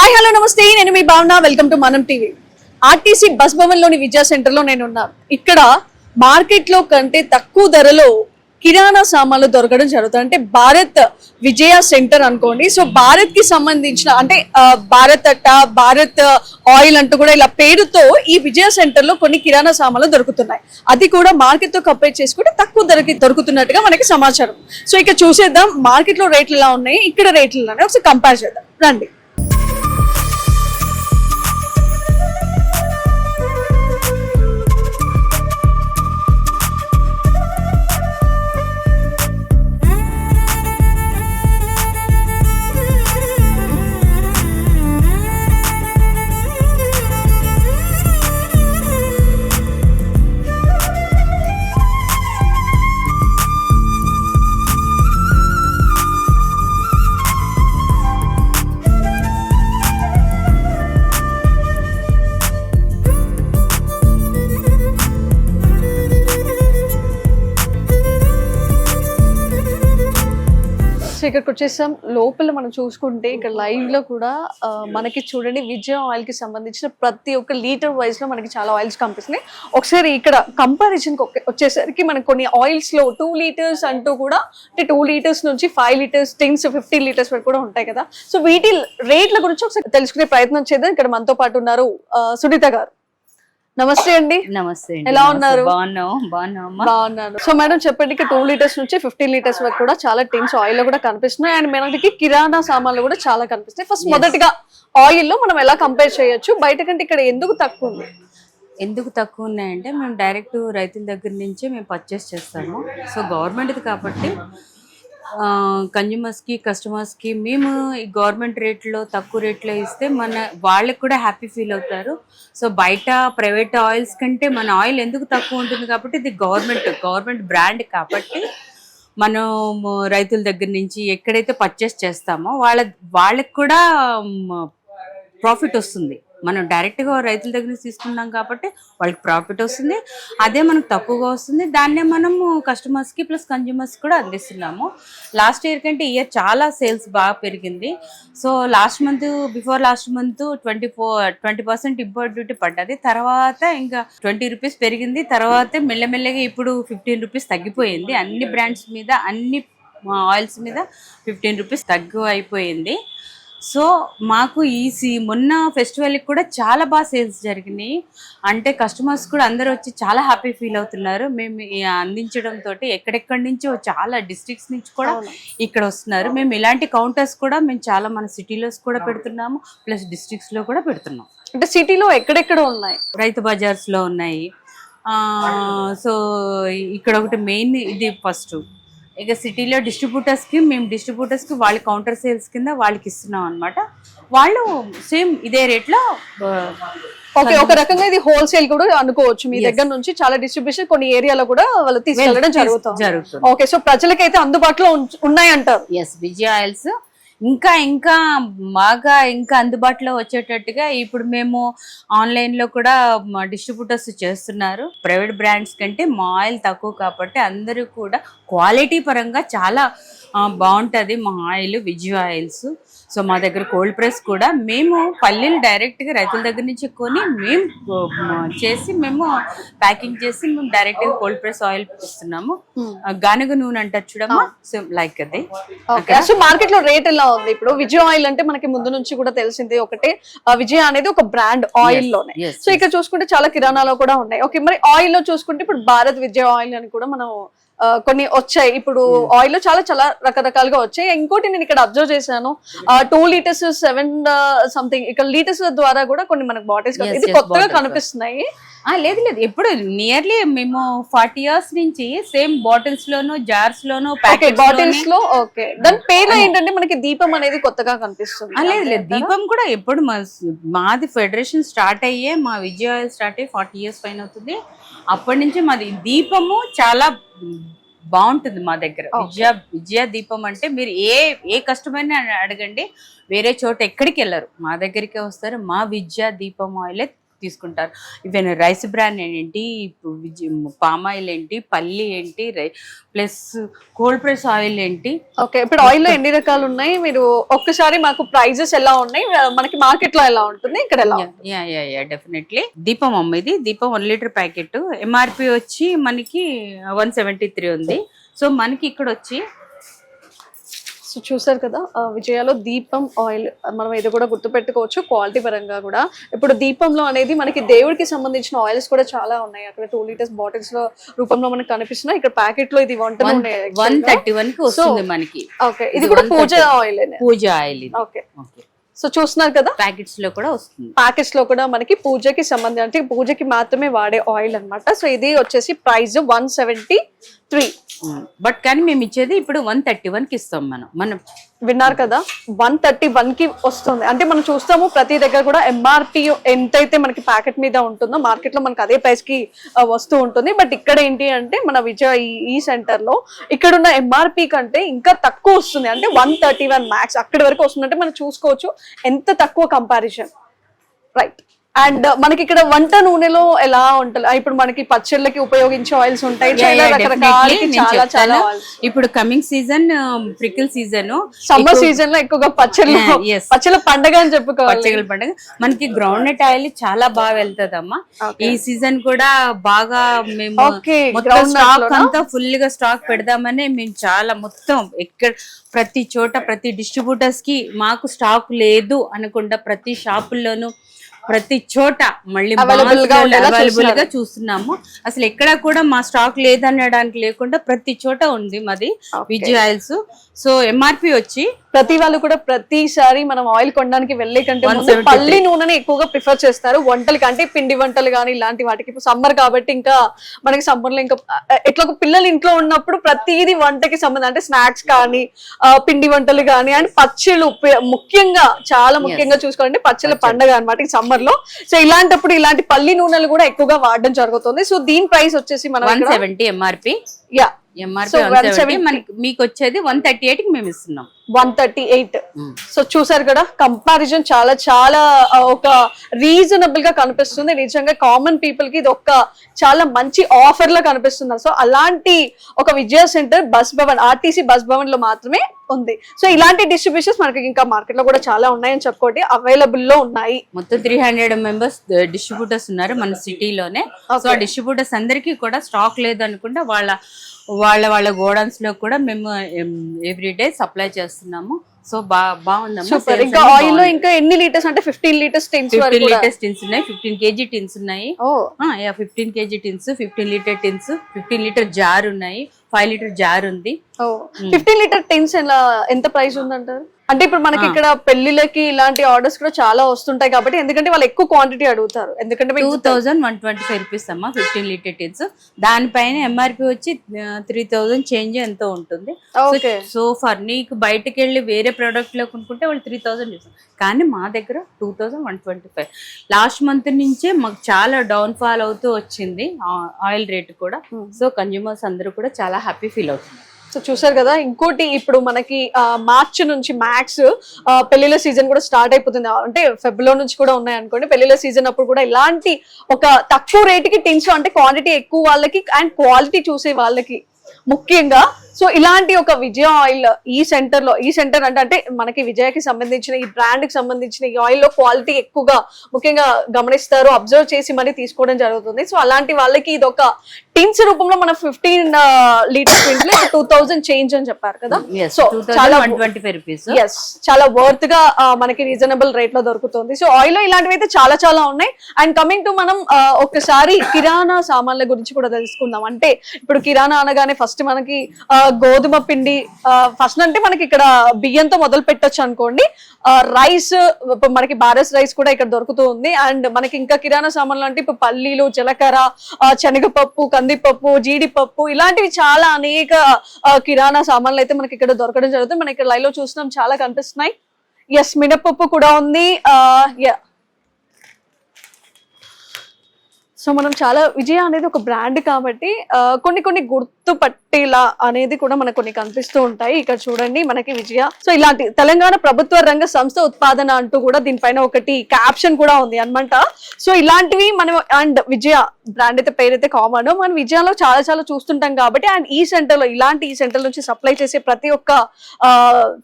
Hi hello నమస్తే, నేను మీ భావన. వెల్కమ్ టు మనం టీవీ. ఆర్టీసీ బస్ భవన్ లోని విద్యా సెంటర్ లో నేను ఉన్నాను. ఇక్కడ మార్కెట్ లో కంటే తక్కువ ధరలో కిరాణా సామాన్లు దొరకడం జరుగుతుంది. అంటే భారత్ విజయ సెంటర్ అనుకోండి. సో భారత్ కి సంబంధించిన అంటే భారత్ అట్ట, భారత్ ఆయిల్ అంటూ కూడా ఇలా పేరుతో ఈ విజయ సెంటర్ లో కొన్ని కిరాణా సామాన్లు దొరుకుతున్నాయి. అది కూడా మార్కెట్ తో కంపేర్ చేసుకుంటే తక్కువ ధరకి దొరుకుతున్నట్టుగా మనకి సమాచారం. సో ఇక చూసేద్దాం మార్కెట్ లో రేట్లు ఎలా ఉన్నాయి, ఇక్కడ రేట్లు ఎలా ఉన్నాయి, ఒకసారి కంపేర్ చేద్దాం రండి. ఇక్కడికి వచ్చేసాం. లోపల మనం చూసుకుంటే ఇక్కడ లైవ్ లో కూడా మనకి చూడండి విజయ ఆయిల్ కి సంబంధించిన ప్రతి ఒక్క లీటర్ వైజ్ లో మనకి చాలా ఆయిల్స్ కనిపిస్తున్నాయి. ఒకసారి ఇక్కడ కంపారిజన్ వచ్చేసరికి మనకి కొన్ని ఆయిల్స్ లో 2 లీటర్స్ అంటూ కూడా అంటే 2 లీటర్స్ నుంచి 5 లీటర్స్ టిన్స్ 15 లీటర్స్ వరకు కూడా ఉంటాయి కదా. సో వీటి రేట్ల గురించి ఒకసారి తెలుసుకునే ప్రయత్నం చేద్దాం. ఇక్కడ మనతో పాటు ఉన్నారు సునీత గారు. నమస్తే అండి. నమస్తే. ఎలా ఉన్నారు? బాగున్నాను. సో మేడం చెప్పండి, ఇక్కడ 2 లీటర్స్ నుంచి 15 లీటర్స్ వరకు కూడా చాలా టిన్స్ ఆయిల్ లో కూడా కనిపిస్తున్నాయి. అండ్ మనకి కిరాణా సామాన్లు కూడా చాలా కనిపిస్తాయి. ఫస్ట్ మొదటిగా ఆయిల్ లో మనం ఎలా కంపేర్ చేయొచ్చు, బయట కంటే ఇక్కడ ఎందుకు తక్కువ ఉంది? ఎందుకు తక్కువ ఉన్నాయంటే మేము డైరెక్ట్ రైతుల దగ్గర నుంచే మేము పర్చేస్ చేస్తాము. సో గవర్నమెంట్ది కాబట్టి కన్జ్యూమర్స్కి కస్టమర్స్కి మేము ఈ గవర్నమెంట్ రేట్లో తక్కువ రేట్లో ఇస్తే వాళ్ళకి కూడా హ్యాపీ ఫీల్ అవుతారు. సో బయట ప్రైవేట్ ఆయిల్స్ కంటే మన ఆయిల్ ఎందుకు తక్కువ ఉంటుంది కాబట్టి ఇది గవర్నమెంట్ బ్రాండ్ కాబట్టి మనం రైతుల దగ్గర నుంచి ఎక్కడైతే పర్చేస్ చేస్తామో వాళ్ళకి కూడా ప్రాఫిట్ వస్తుంది. మనం డైరెక్ట్గా రైతుల దగ్గర నుంచి తీసుకున్నాం కాబట్టి వాళ్ళకి ప్రాఫిట్ వస్తుంది. అదే మనకు తక్కువగా వస్తుంది. దాన్నే మనము కస్టమర్స్కి ప్లస్ కన్జ్యూమర్స్కి కూడా అందిస్తున్నాము. లాస్ట్ ఇయర్ కంటే ఇయర్ చాలా సేల్స్ బాగా పెరిగింది. So before last month 20% import duty పడ్డది. తర్వాత ఇంకా 20 రూపీస్ పెరిగింది. తర్వాత మెల్లమెల్లగా ఇప్పుడు 15 రూపీస్ తగ్గిపోయింది. అన్ని బ్రాండ్స్ మీద అన్ని ఆయిల్స్ మీద 15 రూపీస్ తగ్గు అయిపోయింది. సో మాకు మొన్న ఫెస్టివల్కి కూడా చాలా బాగా సేల్స్ జరిగినాయి. అంటే కస్టమర్స్ కూడా అందరూ వచ్చి చాలా హ్యాపీ ఫీల్ అవుతున్నారు. మేము అందించడంతో ఎక్కడెక్కడి నుంచో చాలా డిస్ట్రిక్ట్స్ నుంచి కూడా ఇక్కడ వస్తున్నారు. మేము ఇలాంటి కౌంటర్స్ కూడా మేము చాలా మన సిటీలో కూడా పెడుతున్నాము, ప్లస్ డిస్ట్రిక్ట్స్లో కూడా పెడుతున్నాం. అంటే సిటీలో ఎక్కడెక్కడ ఉన్నాయి? రైతు బజార్స్లో ఉన్నాయి. సో ఇక్కడ ఒకటి మెయిన్ ఇది ఫస్ట్. ఇక సిటీలో డిస్ట్రిబ్యూటర్స్కి వాళ్ళ కౌంటర్ సేల్స్ కింద వాళ్ళకి ఇస్తున్నాం అనమాట. వాళ్ళు సేమ్ ఇదే రేట్లో ఒక రకంగా ఇది హోల్సేల్ కూడా అనుకోవచ్చు. మీ దగ్గర నుంచి చాలా డిస్ట్రిబ్యూషన్ కొన్ని ఏరియాలో కూడా వాళ్ళు తీసుకెళ్ళడం జరుగుతుంది. ఓకే, సో ప్రజలకైతే అందుబాటులో ఉన్నాయంటారు. ఎస్, విజయ ఆయిల్స్ ఇంకా బాగా అందుబాటులో వచ్చేటట్టుగా ఇప్పుడు మేము ఆన్లైన్లో కూడా డిస్ట్రిబ్యూటర్స్ చేస్తున్నారు. ప్రైవేట్ బ్రాండ్స్ కంటే మా ఆయిల్ తక్కువ కాబట్టి అందరూ కూడా క్వాలిటీ పరంగా చాలా బాగుంటుంది మా ఆయిల్, విజయ ఆయిల్స్. సో మా దగ్గర కోల్డ్ ప్రెస్ కూడా మేము పల్లీలు డైరెక్ట్గా రైతుల దగ్గర నుంచి కొని మేము చేసి మేము ప్యాకింగ్ చేసి మేము డైరెక్ట్గా కోల్డ్ ప్రెస్ ఆయిల్ ఇస్తున్నాము. గానుగ నూనె అంటారు చూడమ్మా, సో లైక్ అది. సో మార్కెట్ లో రేట్ ఎలా ఉంది ఇప్పుడు? విజయ ఆయిల్ అంటే మనకి ముందు నుంచి కూడా తెలిసింది ఒకటే, విజయ అనేది ఒక బ్రాండ్ ఆయిల్ లోనే. సో ఇక్కడ చూసుకుంటే చాలా కిరాణాలో కూడా ఉన్నాయి. ఓకే, మరి ఆయిల్ లో చూసుకుంటే ఇప్పుడు భారత్ విజయ ఆయిల్ అని కూడా మనం కొన్ని వచ్చాయి. ఇప్పుడు ఆయిల్ లో చాలా రకరకాలుగా వచ్చాయి. ఇంకోటి నేను ఇక్కడ అబ్జర్వ్ చేశాను, 2 లీటర్స్ 7 సంథింగ్ ఇక్కడ లీటర్స్ ద్వారా కూడా కొన్ని మనకు బాటిల్స్ ఇది కొత్తగా కనిపిస్తున్నాయి. లేదు ఎప్పుడు నియర్లీ మేము 40 years నుంచి సేమ్ బాటిల్స్ లోను, జార్స్ లోను, బాటిల్స్ లో. ఓకే, దాని పేరు ఏంటంటే మనకి దీపం అనేది కొత్తగా కనిపిస్తుంది. లేదు దీపం కూడా ఎప్పుడు మాది ఫెడరేషన్ స్టార్ట్ అయ్యే మా విజయ స్టార్ట్ అయ్యి 40 years పైన అవుతుంది. అప్పటి నుంచి మాది దీపము చాలా బాగుంటుంది మా దగ్గర. విజయ దీపం అంటే మీరు ఏ కస్టమర్ని అడగండి, వేరే చోట ఎక్కడికి వెళ్ళరు, మా దగ్గరికే వస్తారు. మా విజయ దీపం ఆయిలే తీసుకుంటారు. ఈవెన్ రైస్ బ్రాన్ ఏంటి, పామ్ ఆయిల్ ఏంటి, పల్లి ఏంటి, ప్లస్ కోల్డ్ ప్రెస్ ఆయిల్ ఏంటి. ఓకే, ఇప్పుడు ఆయిల్ లో ఎన్ని రకాలు ఉన్నాయి? మీరు ఒక్కసారి మాకు ప్రైజెస్ ఎలా ఉన్నాయి, మనకి మార్కెట్ లో ఎలా ఉంటుంది, ఇక్కడ ఎలా ఉంటుంది? Yeah definitely. దీపం అమ్మ, ఇది దీపం 1 లీటర్ ప్యాకెట్. ఎంఆర్పి వచ్చి మనకి 173 ఉంది. సో మనకి ఇక్కడ వచ్చి సో చూసారు కదా, విజయాలో దీపం ఆయిల్, మనం ఇది కూడా గుర్తుపెట్టుకోవచ్చు క్వాలిటీ పరంగా కూడా. ఇప్పుడు దీపంలో అనేది మనకి దేవుడికి సంబంధించిన ఆయిల్స్ కూడా చాలా ఉన్నాయి. అక్కడ 2 లీటర్స్ బాటిల్స్ లో రూపంలో మనకి కనిపిస్తున్నాయి. ఇక్కడ ప్యాకెట్ లో ఇది 131 కి వస్తుంది మనకి. ఓకే, ఇది కూడా పూజ ఆయిల్, పూజ ఆయిల్. ఓకే, సో చూస్తున్నారు కదా, ప్యాకెట్స్ లో కూడా వస్తుంది. ప్యాకెట్స్ లో కూడా మనకి పూజకి సంబంధించి, అంటే పూజకి మాత్రమే వాడే ఆయిల్ అన్నమాట. సో ఇది వచ్చేసి ప్రైస్ 173. బట్ కానీ మేము ఇచ్చేది ఇప్పుడు 131 కి ఇస్తాం. మనం విన్నారు కదా, 131 కి వస్తుంది. అంటే మనం చూస్తాము ప్రతి దగ్గర కూడా ఎంఆర్పి ఎంతైతే మనకి ప్యాకెట్ మీద ఉంటుందో మార్కెట్ లో మనకి అదే ప్రైస్ కి వస్తూ ఉంటుంది. బట్ ఇక్కడ ఏంటి అంటే మన విజయ ఈ సెంటర్ లో ఇక్కడున్న ఎంఆర్పి కంటే ఇంకా తక్కువ వస్తుంది. అంటే 131 మ్యాక్స్ అక్కడి వరకు వస్తుంది. అంటే మనం చూసుకోవచ్చు ఎంత తక్కువ కంపారిజన్, రైట్. అండ్ మనకి ఇక్కడ వంట నూనెలో ఎలా ఉంటుంది, ఇప్పుడు మనకి పచ్చళ్ళకి ఉపయోగించే ఆయిల్స్ ఉంటాయి, చాలా చాలా. ఇప్పుడు coming season pickle season, summer season లో ఎక్కువగా పచ్చళ్ళ పండగ అని చెప్పుకోవాలి. పచ్చళ్ళ పండగ మనకి గ్రౌండ్ నట్ ఆయిల్ చాలా బాగా వెళ్తదమ్మా. ఈ సీజన్ కూడా బాగా మేము స్టాక్ అంతా ఫుల్ గా స్టాక్ పెడదామని మేము చాలా మొత్తం ఎక్కడ ప్రతి చోట ప్రతి డిస్ట్రిబ్యూటర్స్ కి మాకు స్టాక్ లేదు అనకుండా ప్రతి షాపుల్లోనూ ప్రతి చోట మళ్ళీ అవైలబుల్ గా చూస్తున్నాము. అసలు ఎక్కడ కూడా మా స్టాక్ లేదనడానికి లేకుండా ప్రతి చోట ఉంది మాది విజయ్ ఆయిల్స్. సో ఎంఆర్పి వచ్చి ప్రతి వాళ్ళు కూడా ప్రతిసారి మనం ఆయిల్ కొనడానికి వెళ్లే కంటే ముందు పల్లి నూనెని ఎక్కువగా ప్రిఫర్ చేస్తారు వంటలకి, అంటే పిండి వంటలు కానీ ఇలాంటి వాటికి. ఇప్పుడు సమ్మర్ కాబట్టి ఇంకా మనకి సమ్మర్ లో ఇంకా ఎట్లా పిల్లలు ఇంట్లో ఉన్నప్పుడు ప్రతిదీ వంటకి సంబంధం, అంటే స్నాక్స్ కానీ పిండి వంటలు కానీ అండ్ పచ్చళ్ళు ముఖ్యంగా చాలా ముఖ్యంగా చూసుకోవాలంటే పచ్చళ్ళ పండగ అనమాట సమ్మర్ లో. సో ఇలాంటప్పుడు ఇలాంటి పల్లి నూనెలు కూడా ఎక్కువగా వాడడం జరుగుతుంది. సో దీని ప్రైస్ వచ్చేసి మనం 170 ఎంఆర్పి. యా, ఎంఆర్పి 170, మీకు వచ్చేది 138 కి మేము ఇస్తున్నాం. 138. సో చూసారు కదా, కంపారిజన్ చాలా చాలా ఒక రీజనబుల్ గా కనిపిస్తుంది. నిజంగా కామన్ పీపుల్ కి ఇది ఒక చాలా మంచి ఆఫర్ లా కనిపిస్తుంది. సో అలాంటి ఒక Vijaya center bus Bhavan, RTC bus Bhavan లో మాత్రమే ఉంది. సో ఇలాంటి డిస్ట్రిబ్యూషన్స్ మనకి ఇంకా మార్కెట్ లో కూడా చాలా ఉన్నాయని చెప్పుకోండి, అవైలబుల్ లో ఉన్నాయి. మొత్తం 300 మెంబర్స్ డిస్ట్రిబ్యూటర్స్ ఉన్నారు మన సిటీలోనే. సో ఆ డిస్ట్రిబ్యూటర్స్ అందరికీ కూడా స్టాక్ లేదు అనుకుంటే వాళ్ళ గోడౌన్స్ లో కూడా మేము ఎవ్రీడే సప్లై చేస్తున్నాము. సో బాగుందమ్మా. ఇంకా ఆయిల్ లో ఇంకా ఎన్ని లీటర్స్, అంటే 15 లీటర్స్ టిన్స్ ఉన్నాయి, 15 కేజీ టిన్స్ ఉన్నాయి. 15 K G tins, 15 litre tins, 15 litre jar ఉన్నాయి, 5 లీటర్ జార్ ఉంది. 15 లీటర్ టిన్స్ ఎంత ప్రైస్ ఉందంటారు? అంటే ఇప్పుడు మనకి ఇక్కడ పెళ్లిళ్ళకి ఇలాంటి ఆర్డర్స్ కూడా చాలా వస్తుంటాయి కాబట్టి, ఎందుకంటే వాళ్ళు ఎక్కువ క్వాంటిటీ అడుగుతారు. ఎందుకంటే 2125 రూపీస్ అమ్మా 15 లీటర్ టిన్స్. దానిపైన ఎంఆర్పి వచ్చి 3000 చేంజ్ ఎంతో ఉంటుంది. సో ఫర్ నీకు బయటకు వెళ్ళి వేరే ప్రోడక్ట్ లో కొనుక్కుంటే వాళ్ళు 3000 చేస్తారు, కానీ మా దగ్గర 2125. లాస్ట్ మంత్ నుంచే మాకు చాలా డౌన్ ఫాల్ అవుతూ వచ్చింది ఆయిల్ రేట్ కూడా. సో కన్జ్యూమర్స్ అందరూ కూడా చాలా హ్యాపీ ఫీల్ అవుతున్నారు. సో చూసారు కదా, ఇంకోటి ఇప్పుడు మనకి మార్చ్ నుంచి మ్యాక్స్ పెళ్లిళ్ళ సీజన్ కూడా స్టార్ట్ అయిపోతుంది. అంటే ఫెబ్రవరి నుంచి కూడా ఉన్నాయి అనుకోండి పెళ్లిళ్ళ సీజన్ అప్పుడు కూడా ఇలాంటి ఒక తక్కువ రేటుకి టిన్స్, అంటే క్వాంటిటీ ఎక్కువ వాళ్ళకి అండ్ క్వాలిటీ చూసే వాళ్ళకి ముఖ్యంగా. సో ఇలాంటి ఒక విజయ ఆయిల్ ఈ సెంటర్ అంటే మనకి విజయకి సంబంధించిన ఈ బ్రాండ్ కి సంబంధించిన ఈ ఆయిల్ లో క్వాలిటీ ఎక్కువగా ముఖ్యంగా గమనిస్తారు, అబ్జర్వ్ చేసి మరీ తీసుకోవడం జరుగుతుంది. సో అలాంటి వాళ్ళకి ఇది ఒక టిన్స్ రూపంలో మన 15 లీటర్స్ 2000 చేంజ్ అని చెప్పారు కదా. సో చాలా 125 రూపీస్. ఎస్, చాలా వర్త్ గా మనకి రీజనబుల్ రేట్ లో దొరుకుతుంది. సో ఆయిల్ లో ఇలాంటివి అయితే చాలా చాలా ఉన్నాయి. అండ్ కమింగ్ టు మనం ఒకసారి కిరాణా సామాన్ల గురించి కూడా తెలుసుకుందాం. అంటే ఇప్పుడు కిరాణా అనగానే ఫస్ట్ మనకి గోధుమ పిండి ఫస్ట్ అంటే మనకి ఇక్కడ బియ్యంతో మొదలు పెట్టొచ్చు అనుకోండి. రైస్ మనకి బారస్ రైస్ కూడా ఇక్కడ దొరుకుతూ ఉంది. అండ్ మనకి ఇంకా కిరాణా సామాన్లు అంటే ఇప్పుడు పల్లీలు, జీలకర్ర, శనగపప్పు, కందిపప్పు, జీడిపప్పు ఇలాంటివి చాలా అనేక కిరాణా సామాన్లు అయితే మనకి ఇక్కడ దొరకడం జరుగుతుంది. మనకి ఇక్కడ లైవ్ లో చూస్తున్నాం చాలా కనిపిస్తున్నాయి. ఎస్, మినపప్పు కూడా ఉంది. సో మనం చాలా విజయ అనేది ఒక బ్రాండ్ కాబట్టి కొన్ని గుర్తుపట్టేలా అనేది కూడా మనకు కొన్ని కనిపిస్తూ ఉంటాయి. ఇక్కడ చూడండి మనకి విజయ, సో ఇలాంటి తెలంగాణ ప్రభుత్వ రంగ సంస్థ ఉత్పాదన అంటూ కూడా దీనిపైన ఒకటి క్యాప్షన్ కూడా ఉంది అన్నమాట. సో ఇలాంటివి మనం అండ్ విజయ బ్రాండ్ అయితే పేరైతే కామన్, మనం విజయలో చాలా చూస్తుంటాం కాబట్టి అండ్ ఈ సెంటర్ లో ఇలాంటి ఈ సెంటర్ నుంచి సప్లై చేసే ప్రతి ఒక్క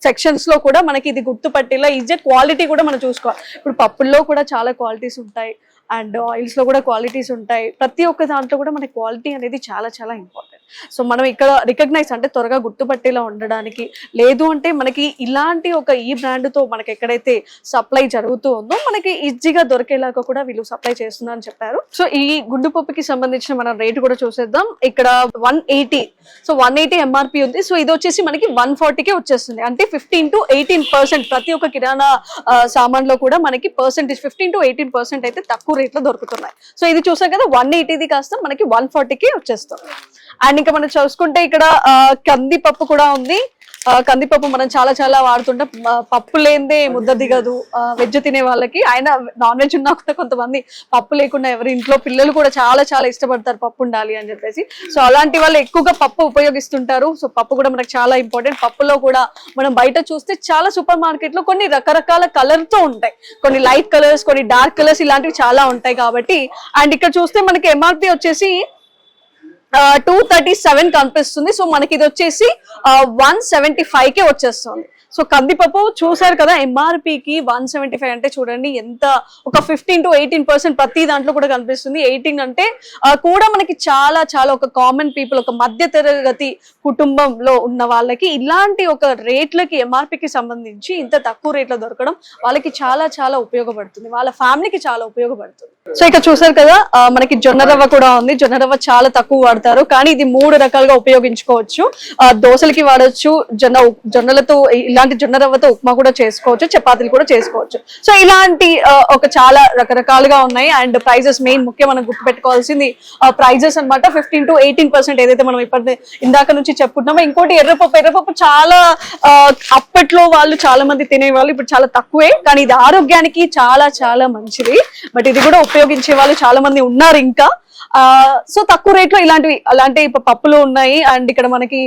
సెక్షన్స్ లో కూడా మనకి ఇది గుర్తుపట్టేలా ఈజీ క్వాలిటీ కూడా మనం చూసుకోవాలి. ఇప్పుడు పప్పుల్లో కూడా చాలా క్వాలిటీస్ ఉంటాయి అండ్ ఆయిల్స్ లో కూడా క్వాలిటీస్ ఉంటాయి. ప్రతి ఒక్క దాంట్లో కూడా మనకి క్వాలిటీ అనేది చాలా ఇంపార్టెంట్. సో మనం ఇక్కడ రికగ్నైజ్ అంటే త్వరగా గుర్తుపట్టేలా ఉండడానికి, లేదు అంటే మనకి ఇలాంటి ఒక ఈ బ్రాండ్ తో మనకి ఎక్కడైతే సప్లై జరుగుతూ ఉందో మనకి ఈజీగా దొరికేలాగా కూడా వీళ్ళు సప్లై చేస్తున్నారని చెప్పారు. సో ఈ గుడ్డు పప్పుకి సంబంధించిన మనం రేట్ కూడా చూసేద్దాం. ఇక్కడ 180, సో 180 ఎంఆర్పి ఉంది. సో ఇది వచ్చేసి మనకి 140కే వచ్చేస్తుంది. అంటే 15 to 18% ప్రతి ఒక్క కిరాణా సామాన్ లో కూడా మనకి పర్సెంటేజ్ 15 to 18% అయితే తక్కువ రేట్ లో దొరుకుతున్నాయి. సో ఇది చూసాం కదా 180ది కాస్త మనకి 140కి వచ్చేస్తుంది. అండ్ ఇంకా మనం చూసుకుంటే ఇక్కడ కందిపప్పు కూడా ఉంది. కందిపప్పు మనం చాలా వాడుతుంటాం. పప్పు లేనిదే ముద్ద దిగదు వెజ్ తినే వాళ్ళకి. ఆయన నాన్ వెజ్ ఉన్నా కూడా కొంతమంది పప్పు లేకుండా ఎవరి ఇంట్లో పిల్లలు కూడా చాలా ఇష్టపడతారు పప్పు ఉండాలి అని చెప్పేసి. సో అలాంటి వాళ్ళు ఎక్కువగా పప్పు ఉపయోగిస్తుంటారు. సో పప్పు కూడా మనకు చాలా ఇంపార్టెంట్. పప్పులో కూడా మనం బయట చూస్తే చాలా సూపర్ మార్కెట్ లో కొన్ని రకరకాల కలర్ తో ఉంటాయి, కొన్ని లైట్ కలర్స్, కొన్ని డార్క్ కలర్స్, ఇలాంటివి చాలా ఉంటాయి కాబట్టి. అండ్ ఇక్కడ చూస్తే మనకి ఎంఆర్పి వచ్చేసి 237 కనిపిస్తుంది. సో మనకి ఇది వచ్చేసి 175కే వచ్చేస్తుంది. సో కందిపప్పు చూసారు కదా ఎంఆర్పికి 175 అంటే చూడండి ఎంత, ఒక 15 to 18% ప్రతి దాంట్లో కూడా కనిపిస్తుంది. 18 అంటే కూడా మనకి చాలా ఒక కామన్ పీపుల్, ఒక మధ్య తరగతి కుటుంబంలో ఉన్న వాళ్ళకి ఇలాంటి ఒక రేట్లకి ఎంఆర్పికి సంబంధించి ఇంత తక్కువ రేట్లో దొరకడం వాళ్ళకి చాలా ఉపయోగపడుతుంది, వాళ్ళ ఫ్యామిలీకి చాలా ఉపయోగపడుతుంది. సో ఇక్కడ చూసారు కదా మనకి జొన్న రవ్వ కూడా ఉంది. జొన్న రవ్వ చాలా తక్కువ వాడతారు కానీ ఇది 3 రకాలుగా ఉపయోగించుకోవచ్చు. దోశలకి వాడచ్చు, జొన్నలతో ఇలాంటి జొన్న రవ్వతో ఉప్మా కూడా చేసుకోవచ్చు, చపాతీలు కూడా చేసుకోవచ్చు. సో ఇలాంటి ఒక చాలా రకరకాలుగా ఉన్నాయి. అండ్ ప్రైజెస్ మెయిన్ ముఖ్యం మనం గుర్తుపెట్టుకోవాల్సింది ప్రైజెస్ అన్నమాట. 15 to 18% ఏదైతే మనం ఇప్పటి ఇందాక నుంచి చెప్పుకుంటున్నామో. ఇంకోటి ఎర్రపప్పు చాలా అప్పట్లో వాళ్ళు చాలా మంది తినేవాళ్ళు, ఇప్పుడు చాలా తక్కువే కానీ ఇది ఆరోగ్యానికి చాలా మంచిది. బట్ ఇది కూడా ఉపయోగించే వాళ్ళు చాలా మంది ఉన్నారు ఇంకా. సో తక్కువ రేట్ లో ఇలాంటివి అలాంటి పప్పులు ఉన్నాయి. అండ్ ఇక్కడ మనకి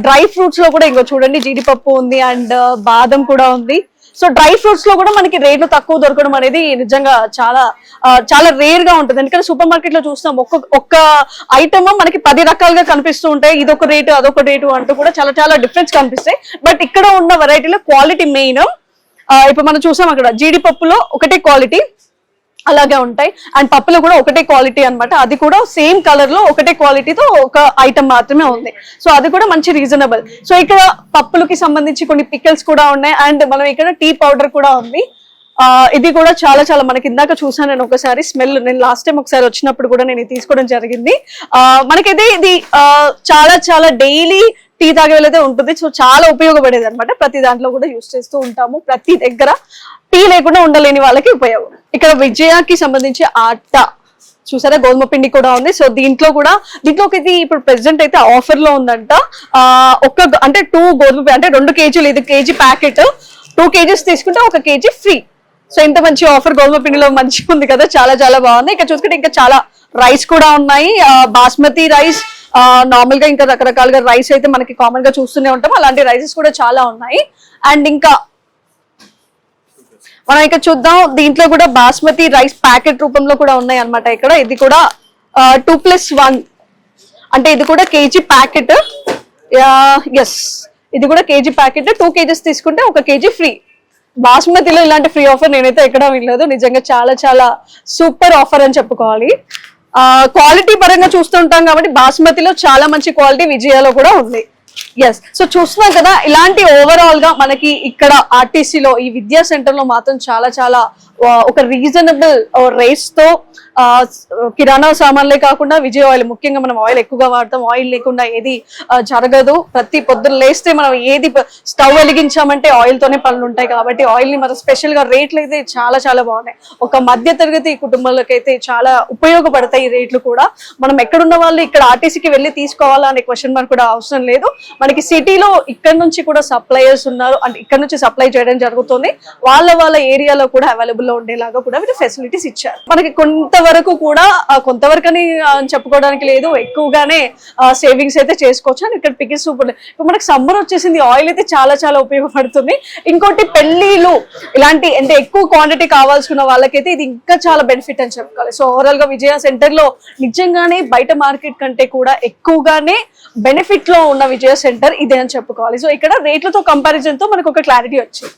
డ్రై ఫ్రూట్స్ లో కూడా ఇంకో చూడండి జీడిపప్పు ఉంది అండ్ బాదం కూడా ఉంది. సో డ్రై ఫ్రూట్స్ లో కూడా మనకి రేట్లు తక్కువ దొరకడం అనేది నిజంగా చాలా రేర్ గా ఉంటుంది. ఎందుకంటే సూపర్ మార్కెట్ లో చూస్తాం ఒక్క ఐటమ్ మనకి 10 రకాలుగా కనిపిస్తూ ఉంటాయి, ఇదొక రేటు అదొక రేటు అంటూ కూడా చాలా డిఫరెన్స్ కనిపిస్తాయి. బట్ ఇక్కడ ఉన్న వెరైటీలో క్వాలిటీ మెయిన్. ఇప్పుడు మనం చూసాం అక్కడ జీడిపప్పులో ఒకటే క్వాలిటీ అలాగే ఉంటాయి అండ్ పప్పులో కూడా ఒకటే క్వాలిటీ అన్నమాట. అది కూడా సేమ్ కలర్ లో ఒకటే క్వాలిటీతో ఒక ఐటమ్ మాత్రమే ఉంది. సో అది కూడా మంచి రీజనబుల్. సో ఇక్కడ పప్పులకి సంబంధించి కొన్ని పికిల్స్ కూడా ఉన్నాయి అండ్ మనం ఇక్కడ టీ పౌడర్ కూడా ఉంది. ఇది కూడా చాలా మనకి ఇందాక చూసాను నేను ఒకసారి స్మెల్, నేను లాస్ట్ టైం ఒకసారి వచ్చినప్పుడు కూడా నేను తీసుకోవడం జరిగింది. మనకైతే ఇది చాలా డైలీ టీ తాగే వెళ్ళైతే ఉంటుంది. సో చాలా ఉపయోగపడేది అనమాట. ప్రతి దాంట్లో కూడా యూజ్ చేస్తూ ఉంటాము, ప్రతి దగ్గర టీ లేకుండా ఉండలేని వాళ్ళకి ఉపయోగం. ఇక్కడ విజయాకి సంబంధించి ఆట చూసారా, గోధుమ పిండి కూడా ఉంది. సో దీంట్లోకి ఇది ఇప్పుడు ప్రెసెంట్ అయితే ఆఫర్ లో ఉందంట. అంటే 2 గోధుమ అంటే 2 కేజీలు, ఇది కేజీ ప్యాకెట్ 2 కేజీస్ తీసుకుంటే 1 కేజీ ఫ్రీ. సో ఇంత మంచి ఆఫర్ గోధుమ పిండిలో మంచిగా ఉంది కదా, చాలా బాగుంది. ఇక్కడ చూసుకుంటే ఇంకా చాలా రైస్ కూడా ఉన్నాయి, బాస్మతి రైస్, నార్మల్ గా ఇంకా రకరకాలుగా రైస్ అయితే మనకి కామన్ గా చూస్తూనే ఉంటాం, అలాంటి రైసెస్ కూడా చాలా ఉన్నాయి. అండ్ ఇంకా మనం ఇక్కడ చూద్దాం, దీంట్లో కూడా బాస్మతి రైస్ ప్యాకెట్ రూపంలో కూడా ఉన్నాయి అన్నమాట. ఇక్కడ ఇది కూడా 2+1 అంటే ఇది కూడా కేజీ ప్యాకెట్. ఎస్, ఇది కూడా కేజీ ప్యాకెట్. 2 కేజీస్ తీసుకుంటే 1 కేజీ ఫ్రీ. బాస్మతిలో ఇలాంటి ఫ్రీ ఆఫర్ నేనైతే ఎక్కడ వినలేదు. నిజంగా చాలా సూపర్ ఆఫర్ అని చెప్పుకోవాలి. క్వాలిటీ పరంగా చూస్తుంటాం కాబట్టి బాస్మతిలో చాలా మంచి క్వాలిటీ విజయాలో కూడా ఉంది. ఎస్, సో చూస్తున్నాం కదా, ఇలాంటి ఓవరాల్ గా మనకి ఇక్కడ ఆర్టీసీలో ఈ విద్యా సెంటర్ లో మాత్రం చాలా ఒక రీజనబుల్ రేట్స్ తో కిరాణా సామాన్లే కాకుండా విజయ్ ఆయిల్, ముఖ్యంగా మనం ఆయిల్ ఎక్కువగా వాడతాం, ఆయిల్ లేకుండా ఏది జరగదు. ప్రతి పొద్దున్న లేస్తే మనం ఏది స్టవ్ వెలిగించామంటే ఆయిల్ తోనే పనులు ఉంటాయి కాబట్టి ఆయిల్ ని మనం స్పెషల్ గా రేట్లు అయితే చాలా బాగున్నాయి. ఒక మధ్య తరగతి కుటుంబాలకైతే చాలా ఉపయోగపడతాయి ఈ రేట్లు కూడా. మనం ఎక్కడున్న వాళ్ళు ఇక్కడ ఆర్టీసీకి వెళ్ళి తీసుకోవాలా అనే క్వశ్చన్ మార్క్ కూడా అవసరం లేదు. మనకి సిటీలో ఇక్కడ నుంచి కూడా సప్లయర్స్ ఉన్నారు, అంటే ఇక్కడ నుంచి సప్లై చేయడం జరుగుతుంది. వాళ్ళ ఏరియాలో కూడా అవైలబుల్ లో ఉండేలాగా కూడా వీళ్ళు ఫెసిలిటీస్ ఇచ్చారు. మనకి కొంతవరకు కూడా కొంతవరకు అని చెప్పుకోవడానికి లేదు, ఎక్కువగానే సేవింగ్స్ అయితే చేసుకోవచ్చు. అని ఇక్కడ పికిల్ సూపర్. ఇప్పుడు మనకి సమ్మర్ వచ్చేసింది, ఆయిల్ అయితే చాలా చాలా ఉపయోగపడుతుంది. ఇంకోటి పెళ్లిలు ఇలాంటి అంటే ఎక్కువ క్వాంటిటీ కావాల్సిన వాళ్ళకైతే ఇది ఇంకా చాలా బెనిఫిట్ అని చెప్పుకోవాలి. సో ఓవరాల్ గా విజయ సెంటర్ లో నిజంగానే బయట మార్కెట్ కంటే కూడా ఎక్కువగానే బెనిఫిట్ లో ఉన్న విజయ సెంటర్ ఇదే అని చెప్పుకోవాలి. సో ఇక్కడ రేట్లతో కంపారిజన్ తో మనకు ఒక క్లారిటీ వచ్చింది.